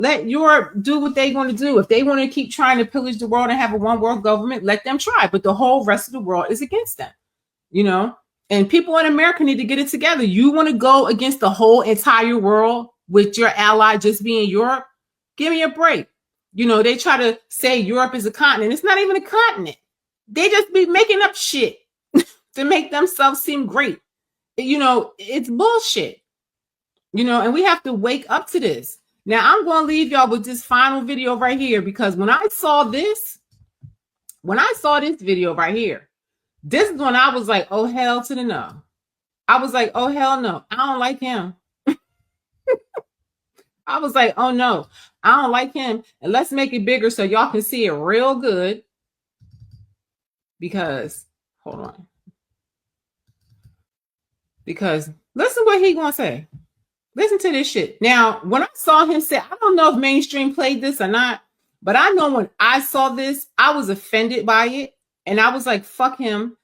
Let Europe do what they're going to do. If they want to keep trying to pillage the world and have a one world government, let them try. But the whole rest of the world is against them, you know? And people in America need to get it together. You want to go against the whole entire world with your ally just being Europe? Give me a break. You know, they try to say Europe is a continent. It's not even a continent. They just be making up shit to make themselves seem great. You know, it's bullshit. You know, and we have to wake up to this. Now, I'm going to leave y'all with this final video right here, because when I saw this video right here, this is when I was like, oh, hell to the no. I was like, oh, hell no. I don't like him. I was like, oh, no, I don't like him. And let's make it bigger so y'all can see it real good. Because, hold on. Because listen what he going to say. Listen to this shit. Now, when I saw him say, I don't know if mainstream played this or not, but I know when I saw this, I was offended by it. And I was like, fuck him.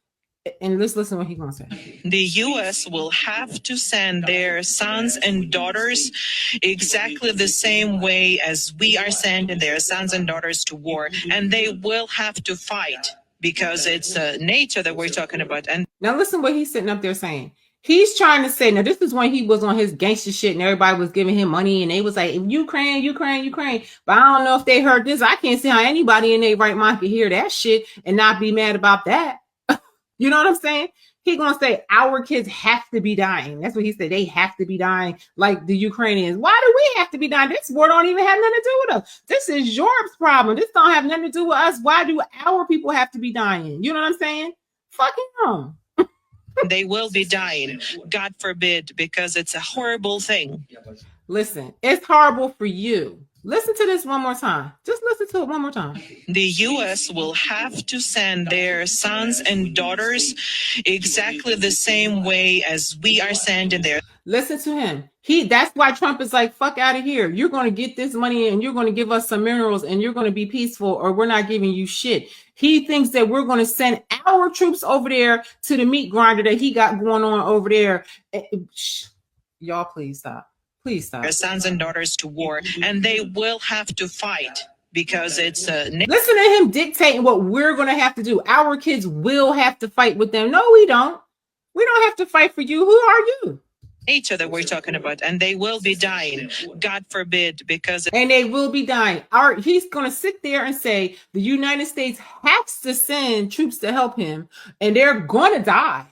And let's listen what he's going to say. The U.S. will have to send their sons and daughters exactly the same way as we are sending their sons and daughters to war. And they will have to fight, because it's NATO that we're talking about. And now listen what he's sitting up there saying. He's trying to say, now this is when he was on his gangster shit and everybody was giving him money and they was like, Ukraine, Ukraine, Ukraine. But I don't know if they heard this. I can't see how anybody in their right mind could hear that shit and not be mad about that. You know what I'm saying? He gonna say our kids have to be dying. That's what he said. They have to be dying like the Ukrainians. Why do we have to be dying? This war don't even have nothing to do with us. This is Europe's problem. This don't have nothing to do with us. Why do our people have to be dying? You know what I'm saying? Fucking him. They will be dying, God forbid, because it's a horrible thing. Listen, it's horrible for you. Listen to this one more time. Just listen to it one more time. The U.S. will have to send their sons and daughters exactly the same way as we are sending their. Listen to him. That's why Trump is like, fuck out of here. You're going to get this money and you're going to give us some minerals and you're going to be peaceful, or we're not giving you shit. He thinks that we're going to send our troops over there to the meat grinder that he got going on over there. Y'all, please stop. Please stop. Their sons and daughters to war, and they will have to fight, because it's listen to him dictating what we're going to have to do. Our kids will have to fight with them. No, we don't. We don't have to fight for you. Who are you? NATO that we're talking about, and they will be dying, God forbid, because and they will be dying. He's going to sit there and say the United States has to send troops to help him, and they're going to die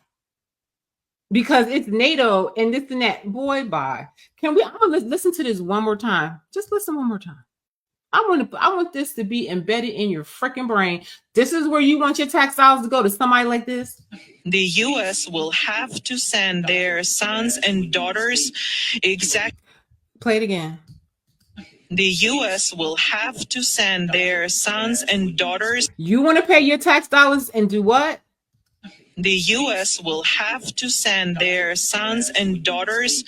because it's NATO and this and that. Boy, bye. I'm gonna listen to this one more time. Just listen one more time. I want this to be embedded in your freaking brain. This is where you want your tax dollars to go, to somebody like this. The U.S. will have to send their sons and daughters Play it again. The U.S. will have to send their sons and daughters. You want to pay your tax dollars and do what? The U.S. will have to send their sons and daughters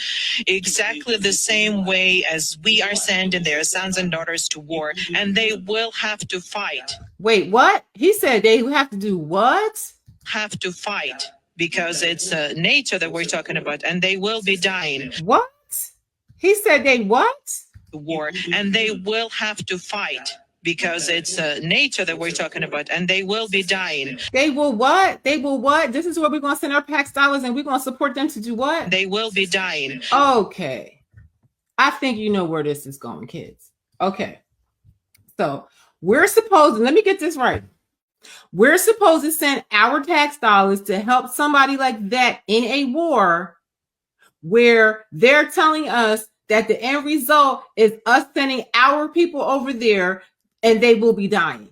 exactly the same way as we are sending their sons and daughters to war, and they will have to fight. Wait, what? He said they have to do what? Have to fight, because it's NATO that we're talking about, and they will be dying. What? He said they what? War, and they will have to fight, because it's NATO that we're talking about, and they will be dying. They will what? They will what? This is where we're going to send our tax dollars and we're going to support them to do what? They will be dying. Okay. I think you know where this is going, kids. Okay. So we're supposed, let me get this right. We're supposed to send our tax dollars to help somebody like that in a war where they're telling us that the end result is us sending our people over there and they will be dying.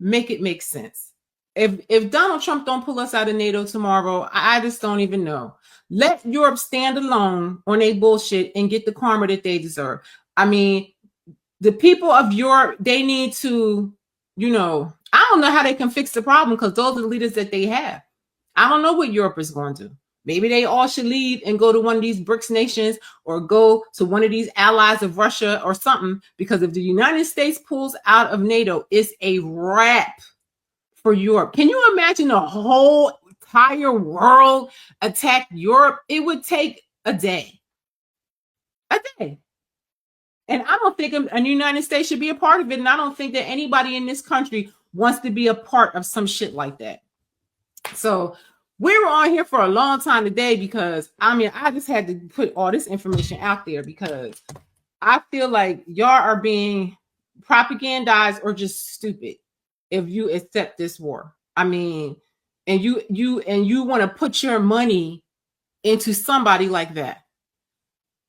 Make it make sense. If Donald Trump don't pull us out of NATO tomorrow, I just don't even know. Let Europe stand alone on a bullshit and get the karma that they deserve. I mean, the people of Europe, they need to, I don't know how they can fix the problem because those are the leaders that they have. I don't know what Europe is going to do. Maybe they all should leave and go to one of these BRICS nations or go to one of these allies of Russia or something, because if the United States pulls out of NATO, it's a wrap for Europe. Can you imagine the whole entire world attack Europe? It would take a day. A day. And I don't think the United States should be a part of it. And I don't think that anybody in this country wants to be a part of some shit like that. So we were on here for a long time today because I just had to put all this information out there because I feel like y'all are being propagandized or just stupid if you accept this war. I mean, and you want to put your money into somebody like that.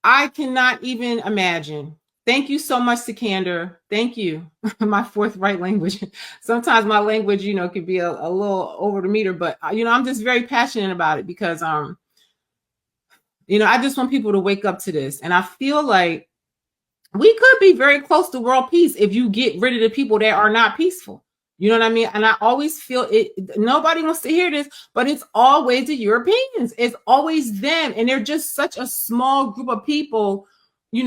I cannot even imagine. Thank you so much, Sikander. Thank you. My forthright language. Sometimes my language, could be a little over the meter, but I'm just very passionate about it because I just want people to wake up to this. And I feel like we could be very close to world peace if you get rid of the people that are not peaceful. You know what I mean? And I always feel it. Nobody wants to hear this, but it's always the Europeans. It's always them. And they're just such a small group of people, in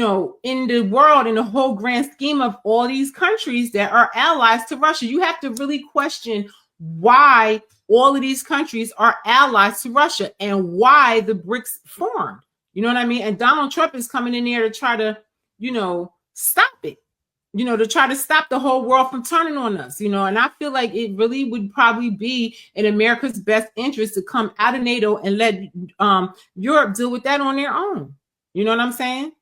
the world, in the whole grand scheme of all these countries that are allies to Russia. You have to really question why all of these countries are allies to Russia and why the BRICS formed. You know what I mean? And Donald Trump is coming in there to try to, stop it. To try to stop the whole world from turning on us, and I feel like it really would probably be in America's best interest to come out of NATO and let Europe deal with that on their own. You know what I'm saying?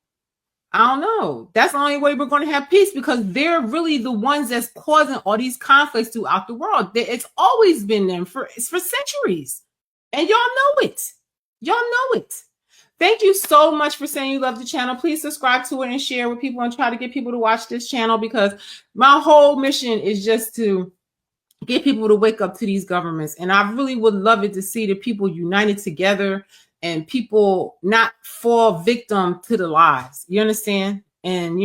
I don't know. That's the only way we're going to have peace because they're really the ones that's causing all these conflicts throughout the world. It's always been them for centuries. And y'all know it. Y'all know it. Thank you so much for saying you love the channel. Please subscribe to it and share with people and try to get people to watch this channel because my whole mission is just to get people to wake up to these governments. And I really would love it to see the people united together and people not fall victim to the lies. You understand? And,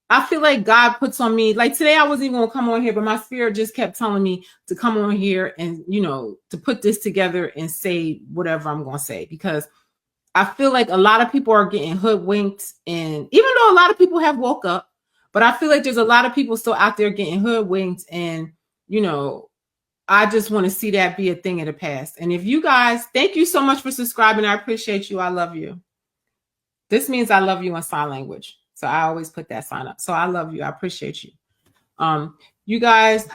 I feel like God puts on me, like today I wasn't even going to come on here, but my spirit just kept telling me to come on here and, to put this together and say whatever I'm going to say because I feel like a lot of people are getting hoodwinked. And even though a lot of people have woke up, but I feel like there's a lot of people still out there getting hoodwinked. And, I just want to see that be a thing of the past. And if you guys, thank you so much for subscribing. I appreciate you. I love you. This means I love you in sign language. So I always put that sign up. So I love you. I appreciate you. You guys,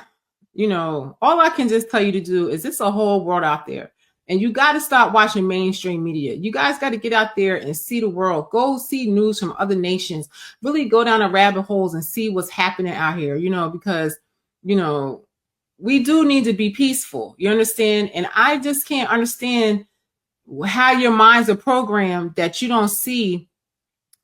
all I can just tell you to do is it's a whole world out there. And you got to stop watching mainstream media. You guys got to get out there and see the world. Go see news from other nations. Really go down the rabbit holes and see what's happening out here, because, we do need to be peaceful. You understand? And I just can't understand how your minds are programmed that you don't see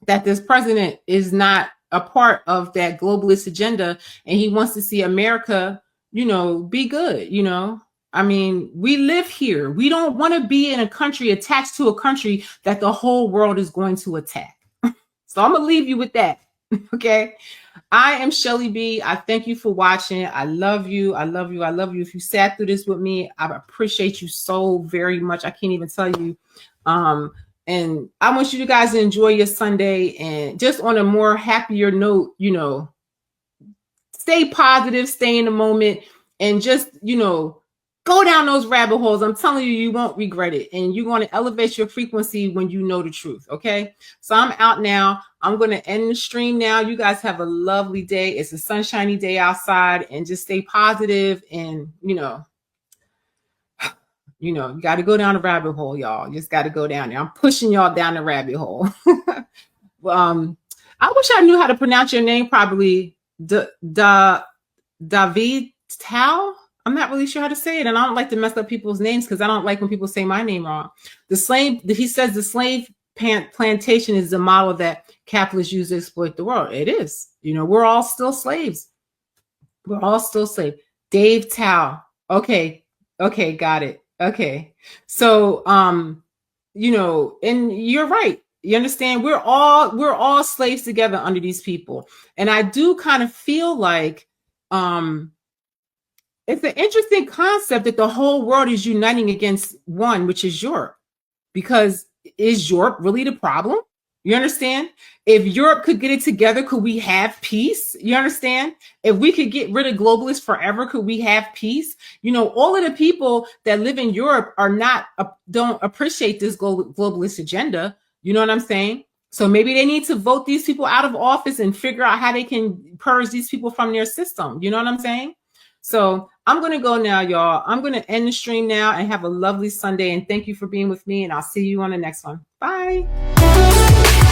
that this president is not a part of that globalist agenda. And he wants to see America, be good, I mean, we live here. We don't want to be in a country attached to a country that the whole world is going to attack. So I'm going to leave you with that. Okay. I am Shelly B. I thank you for watching. I love you. I love you. I love you. If you sat through this with me, I appreciate you so very much. I can't even tell you. And I want you guys to enjoy your Sunday and just on a more happier note, stay positive, stay in the moment and just, go down those rabbit holes. I'm telling you, you won't regret it. And you're going to elevate your frequency when you know the truth. Okay. So I'm out now. I'm going to end the stream now. You guys have a lovely day. It's a sunshiny day outside and just stay positive and, you got to go down the rabbit hole, y'all. You just got to go down there. I'm pushing y'all down the rabbit hole. I wish I knew how to pronounce your name properly. David Tao. I'm not really sure how to say it. And I don't like to mess up people's names because I don't like when people say my name wrong. He says the slave plantation is the model that capitalists use to exploit the world. It is. We're all still slaves. We're all still slaves. Dave Tao. Okay. Okay. Got it. Okay. So, and you're right. You understand? We're all slaves together under these people. And I do kind of feel like, it's an interesting concept that the whole world is uniting against one, which is Europe. Because is Europe really the problem? You understand? If Europe could get it together, could we have peace? You understand? If we could get rid of globalists forever, could we have peace? All of the people that live in Europe don't appreciate this globalist agenda. You know what I'm saying? So maybe they need to vote these people out of office and figure out how they can purge these people from their system. You know what I'm saying? So I'm going to go now, y'all. I'm going to end the stream now and have a lovely Sunday. And thank you for being with me. And I'll see you on the next one. Bye.